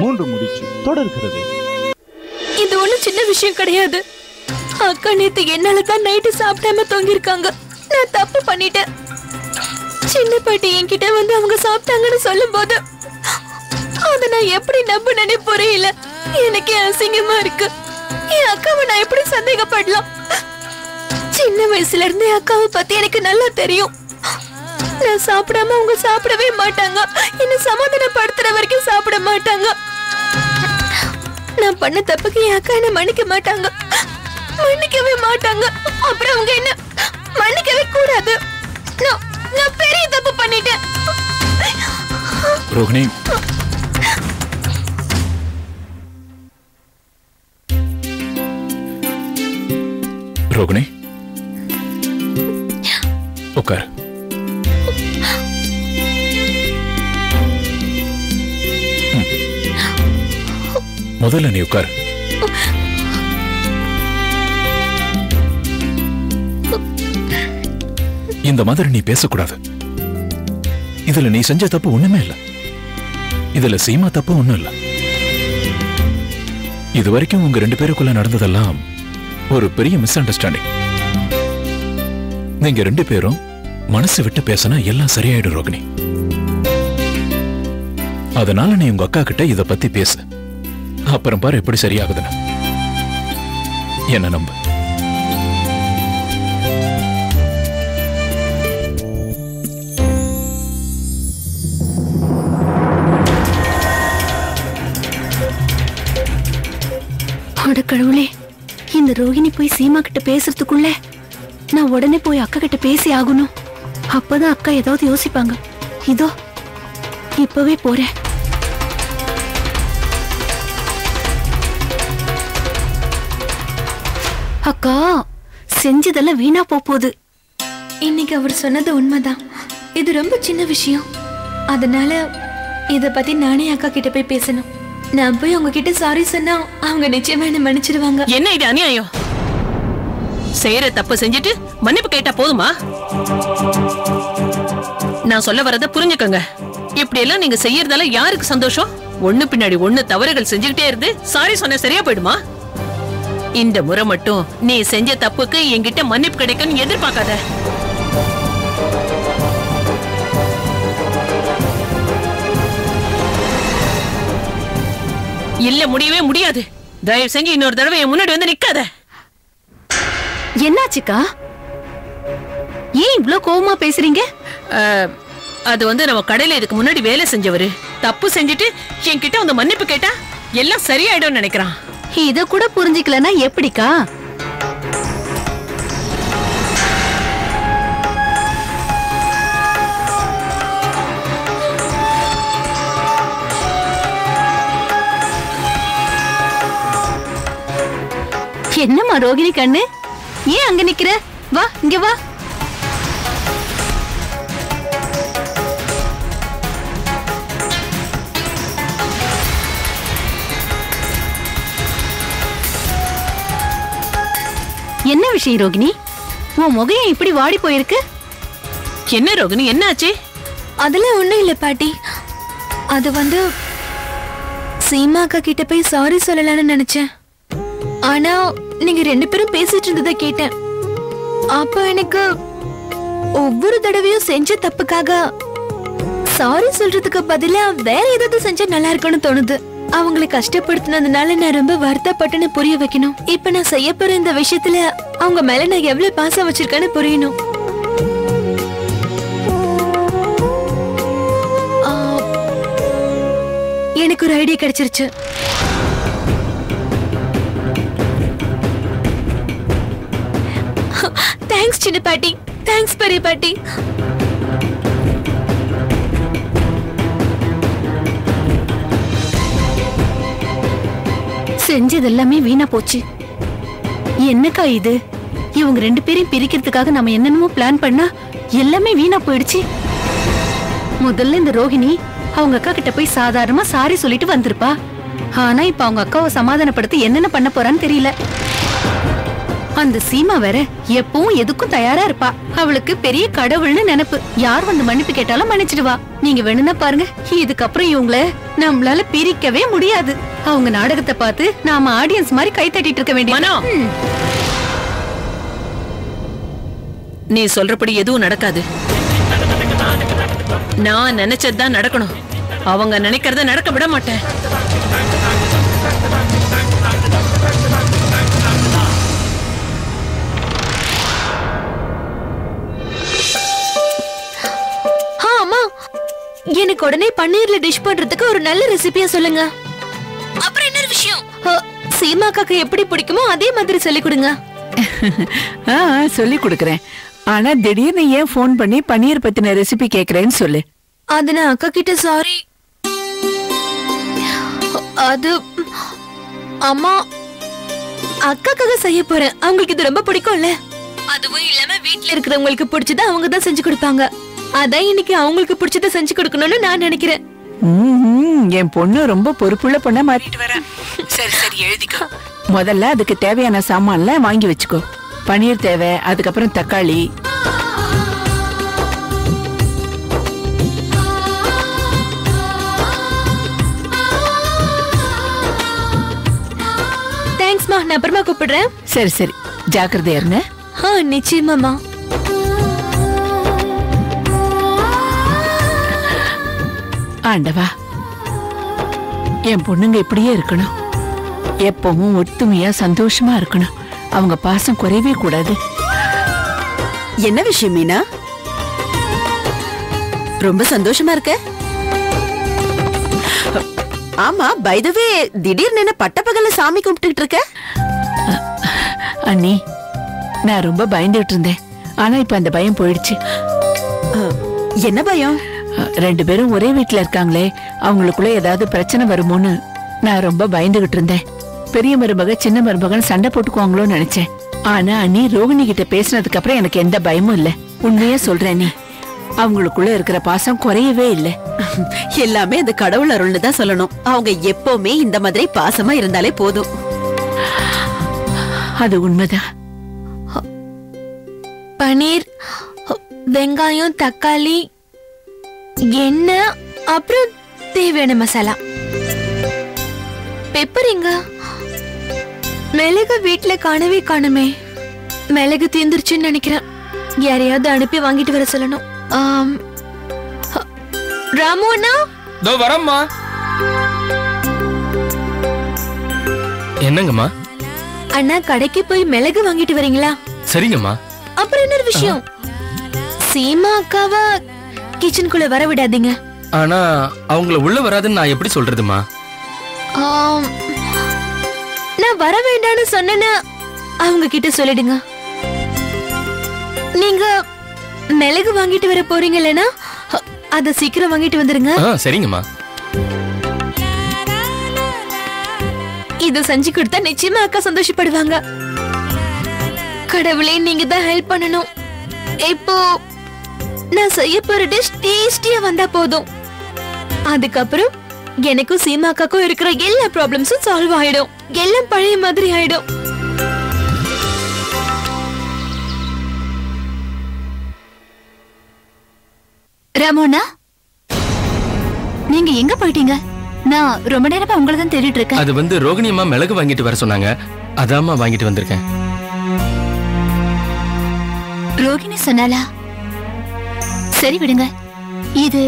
3 முடிச்சு தொடர்கிறது. இது ஒண்ணும் சின்ன விஷயம் கிடையாது. அக்கா நேத்து என்னாலதான் நைட்டு சாப்பிடாம தொங்கிருக்காங்க. நான் தப்பு பண்ணிட்டேன். சின்ன பாட்டி என்கிட்ட வந்து அவங்க சாப்பிட்டாங்கன்னு சொல்லும் போது அத நான் எப்படி நம்பினே புரியல. எனக்கே அசிங்கமா இருக்கு. என் அக்காவை நான் எப்படி சந்தேகப்படலாம்? சின்ன வயசுல இருந்தே அக்காவை பத்தி எனக்கு நல்லா தெரியும். நான் சாப்பிடாம அவங்க சாப்பிடவே மாட்டாங்க. என்ன சமாதானப்படுத்துற வரைக்கும் சாப்பிட மாட்டாங்க. நான் பண்ண தப்புக்கு என் அக்கா என்ன மன்னிக்க மாட்டாங்க, மன்னிக்கவே மாட்டாங்க. அப்புறம் அவங்க என்ன மன்னிக்கவே கூடாது. நான் பெரிய தப்பு பண்ணிட்டேன். ரோகிணி, ரோகிணி உட்கார். முதல்ல நீ உட்கார். இந்த மாதிரி நீ பேசக்கூடாது. இதுல நீ செஞ்ச தப்பு ஒண்ணுமே இல்ல. இதுல சீமா தப்பு ஒண்ணும் இல்ல. இதுவரைக்கும் உங்க 2 பேருக்குள்ள நடந்ததெல்லாம் ஒரு பெரிய மிஸ் அண்டர்ஸ்டாண்டிங். நீங்க 2 பேரும் மனசு விட்டு பேசினா எல்லாம் சரியாயிடும் ரோகிணி. அதனால நீ உங்க அக்கா கிட்ட இத பத்தி பேசு. அப்புறம் பாரு எப்படி சரியாகுதுன்னு. என்ன நம்பு. அட கடவுளே, இந்த ரோகிணி போய் சீமா கிட்ட பேசுறதுக்குள்ள நான் உடனே போய் அக்கா கிட்ட பேசி ஆகணும். அப்பதான் அக்கா ஏதாவது யோசிப்பாங்க. இதோ இப்பவே போறேன். அக்கா, செஞ்சதெல்லாம் வீணா போகுது. இன்னைக்கு அவர் சொன்னது உண்மைதான். இது ரொம்ப சின்ன விஷயம். அதனால இத பத்தி நானே அக்கா கிட்ட போய் பேசணும். நான் போய் அவங்க கிட்ட சாரி சொன்னா அவங்க நிச்சயமா என்ன மன்னிச்சிடுவாங்க. என்ன இது அநியாயம்? செய்யற தப்பு செஞ்சுட்டு மன்னிப்பு கேட்டா போதுமா? நான் சொல்ல வரத புரிஞ்சுக்கங்க. இப்படி எல்லாம் நீங்க செய்யறதால யாருக்கு சந்தோஷம்? ஒண்ணு பின்னாடி ஒண்ணு தவறுகள் செஞ்சுக்கிட்டே இருந்து சாரி சொன்ன சரியா போயிடுமா? இந்த முறை மட்டும் நீ செஞ்ச தப்புக்கு என்கிட்ட மன்னிப்பு கிடைக்கும்னு எதிர்பார்க்காத. இல்ல, முடியவே முடியாது. தயவு செஞ்சு இன்னொரு தடவை என் முன்னாடி வந்து நிக்காத. என்னாச்சுக்கா? ஏன் இவ்ளோ கோவமா பேசுறீங்க? அது வந்து நம்ம கடையில இதுக்கு முன்னாடி வேலை செஞ்சவரு தப்பு செஞ்சுட்டு என்கிட்ட வந்து மன்னிப்பு கேட்டா எல்லாம் சரியாயிடும் நினைக்கிறான். இத கூட புரிஞ்சுக்கலனா எப்படிக்கா? என்னம்மா ரோகிணி கண்ணு, ஏன் அங்க நிக்கிற? வா, இங்க வா. என்ன விஷயம் ரோகிணி? உன் முகம் இப்படி வாடி போயிருக்கு? என்ன ரோகிணி, என்னாச்சு? அதெல்லாம் ஒண்ணும் இல்ல பாட்டி. அது வந்து சீமா அக்கா கிட்ட போய் சாரி சொல்லலாம்னு நினைச்சேன். ஆனா நீங்க 2 பேரும் பேசிட்டு இருந்ததை கேட்டேன். அப்ப எனக்கு ஒவ்வொரு தடவையும் செஞ்ச தப்புக்காக சாரி சொல்றதுக்கு பதிலா வேற ஏதாவது செஞ்சா நல்லா இருக்கும்னு தோணுது. அவங்களை கஷ்டப்படுத்தினதுனால நான் ரொம்ப வருத்தப்பட்டுன்னு புரிய வைக்கணும். இப்ப நான் செய்ய போற இந்த விஷயத்துல அவங்க மேல நான் எவ்வளவு பாசம் வச்சிருக்கேன்னு புரியணும். எனக்கு ஒரு ஐடியா கிடைச்சிருச்சு. தேங்க்ஸ் சின்ன பாட்டி. தேங்க்ஸ் பெரிய பாட்டி. செஞ்சது எல்லாமே வீணா போச்சு. என்னக்கா இது? இவங்க 2 பேரையும் பிரிக்கிறதுக்காக நம்ம என்னென்னமோ பிளான் பண்ணா எல்லாமே வீணா போயிடுச்சு. முதல்ல இந்த ரோஹிணி அவங்க அக்கா கிட்ட போய் சாதாரணமா சாரி சொல்லிட்டு வந்திருப்பா. ஆனா இப்ப அவங்க அக்காவை சமாதானப்படுத்தி என்னென்ன பண்ண போறான்னு தெரியல. அந்த சீமா வேற எப்பவும் எதுக்கும் தயாரா இருப்பா. அவளுக்கு பெரிய கடவுள்னு நினைப்பு. யார் வந்து மன்னிப்பு கேட்டாலும் மன்னிச்சிடுவா. நீங்க வேணும்னா பாருங்க, இதுக்கப்புறம் இவங்கள நம்மளால பிரிக்கவே முடியாது. அவங்க நாடகத்தை பார்த்து நாம ஆடியன்ஸ் மாதிரி கை தட்டிட்டு இருக்க வேண்டிய. நீ சொல்றபடி எதுவும் நடக்காது. நான் நினைச்சதுதான் நடக்கணும். அவங்க நினைக்கிறத நடக்க விட மாட்டேன். எனக்கு உடனே பன்னீர்ல டிஷ் பண்றதுக்கு ஒரு நல்ல ரெசிபியா சொல்லுங்க. அப்புறம் என்ன விஷயம்? சீமாக்காக்கு எப்படி பிடிக்குமோ அதே மாதிரி சொல்லி கொடுங்க. சொல்லி கொடுக்கறேன். ஆனா திடீர்னு ஏன் போன் பண்ணி பன்னீர் பத்தின ரெசிபி கேக்குறேன்னு சொல்லு. அது நான் அக்கா கிட்ட சாரி. அது அம்மா அக்காக்காக செய்ய போறேன். அவங்களுக்கு இது ரொம்ப பிடிக்கும்ல. அதுவும் இல்லாம வீட்டுல இருக்கிறவங்களுக்கு பிடிச்சதை அவங்க தான் செஞ்சு கொடுப்பாங்க. அதான் இன்னைக்கு அவங்களுக்கு பிடிச்சதை செஞ்சு கொடுக்கணும்னு நான் நினைக்கிறேன். என் பொண்ணு ரொம்ப பொறுப்புள்ள பொண்ணா மாறிட்டு வர. சரி சரி எழுதிக்கோ. முதல்ல அதுக்கு தேவையான சாமான்லாம் வாங்கி வச்சுக்கோ. பன்னீர் தேவை, அதுக்கப்புறம் தக்காளி. தேங்க்ஸ்மா, நான் அப்புறமா கூப்பிடுறேன். சரி சரி, ஜாக்கிரதையா இருங்க. நிச்சயமாமா. ஆண்டவா, என் பொண்ணுங்க இப்படியே இருக்கணும். எப்பவும் ஒத்துமையா சந்தோஷமா இருக்கணும். அவங்க பாசம் குறையவே கூடாது. என்ன விஷயம் மீனா? ரொம்ப சந்தோஷமா இருக்க? ஆமா, பை தி வே, திடீர்னு என்ன பட்டப்பகல்ல சாமி கும்பிட்டுட்டு இருக்க? அண்ணி, நான் ரொம்ப பயந்துட்டு இருந்தேன். ஆனா இப்ப அந்த பயம் போயிடுச்சு. என்ன பயம்? 2 பேரும் ஒரே வீட்டுல இருக்காங்களே, அவங்களுக்குள்ள ஏதாவது பிரச்சனை வருமோன்னு நான் ரொம்ப பயந்துகிட்டு இருந்தேன். பெரிய மருமக சின்ன மருமகன் சண்டை போட்டுக்குவாங்களோன்னு நினைச்சேன். ஆனா அண்ணி, ரோகிணி கிட்ட பேசினதுக்கு அப்புறம் எனக்கு எந்த பயமும் இல்ல. உண்மையே சொல்றேன் நீ, அவங்களுக்குள்ள இருக்கிற பாசம் குறையவே இல்ல. எல்லாமே அந்த கடவுள் அருள்னு தான் சொல்லணும். அவங்க எப்பவுமே இந்த மாதிரி பாசமா இருந்தாலே போதும். அது உண்மைதான். பன்னீர், வெங்காயம், தக்காளி, எண்ணெய், அப்புறம் தேவையான மசாலா. பெப்பர் எங்க? மிளகு வீட்டுல காணவே காணுமே. மிளகு தீந்துருச்சுன்னு நினைக்கிறேன். யாரையாவது அனுப்பி வாங்கிட்டு வர சொல்லணும். ராமு அண்ணா, தோ வரம்மா. என்னங்கம்மா? அண்ணா, கடைக்கு போய் மிளகு வாங்கிட்டு வரீங்களா? சரிங்கம்மா. அப்புறம் என்ன விஷயம்? சீமா அக்காவா கிச்சனுக்குள்ள வர விடாதீங்க. ஆனா அவங்கள உள்ள வராதுன்னு நான் எப்படி சொல்றதுமா? நான் வர வேண்டாம்னு சொன்னேன்னு அவங்க கிட்ட சொல்லிடுங்க. நீங்க மிளகு வாங்கிட்டு வர போறீங்களா? அத சீக்கிரம் வாங்கிட்டு வந்துருங்க. சரிங்கம்மா. இத செஞ்சு கொடுத்தா நிச்சயமா அக்கா சந்தோஷப்படுவாங்க. கடவுளே, நீங்க தான் ஹெல்ப் பண்ணணும். இப்போ நான் செய்ய போற டிஷ் டேஸ்டியா வந்தா போதும். அதுக்கப்புறம் எனக்கும் சீமாக்காக்கும் இருக்கிற எல்லா ப்ராப்ளம்ஸும் சால்வ் ஆயிடும். எல்லாம் பழைய மாதிரி ஆயிடும். ராமோனா, நீங்க எங்க போயிட்டீங்க? நான் ரொம்ப நேரமா உங்களை தான் தேடிட்டு இருக்கேன். அது வந்து ரோகிணி அம்மா மிளகு வாங்கிட்டு வர சொன்னாங்க. அதாம்மா வாங்கிட்டு வந்திருக்கேன். ரோகிணி சொன்னாலா? சரி விடுங்க. இது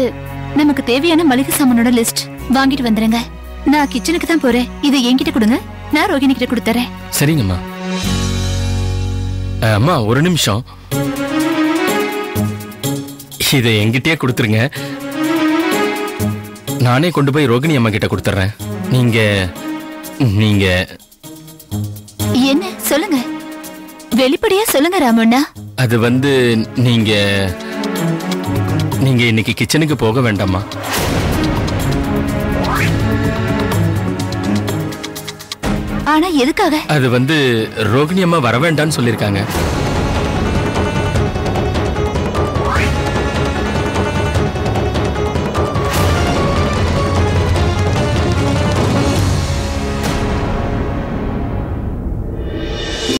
நமக்கு தேவையான மளிகை சாமானோட லிஸ்ட். வாங்கிட்டு வந்துருங்க. நான் கிச்சனுக்கு தான் போறேன். இதை என்கிட்ட கொடுங்க, நான் ரோகிணி கிட்ட கொடுத்துறேன். சரிங்கம்மா. அம்மா, ஒரு நிமிஷம். இதை என்கிட்டயே கொடுத்துருங்க. நானே கொண்டு போய் ரோகிணி அம்மா கிட்ட கொடுத்துறேன். நீங்க நீங்க என்ன சொல்லுங்க, வெளிப்படையா சொல்லுங்க ராமண்ணா. அது வந்து நீங்க நீங்க இன்னைக்கு கிச்சனுக்கு போக வேண்டாமா? ஆனா எதுக்காக? அது வந்து ரோகிணி அம்மா வர வேண்டாம்னு சொல்லிருக்காங்க.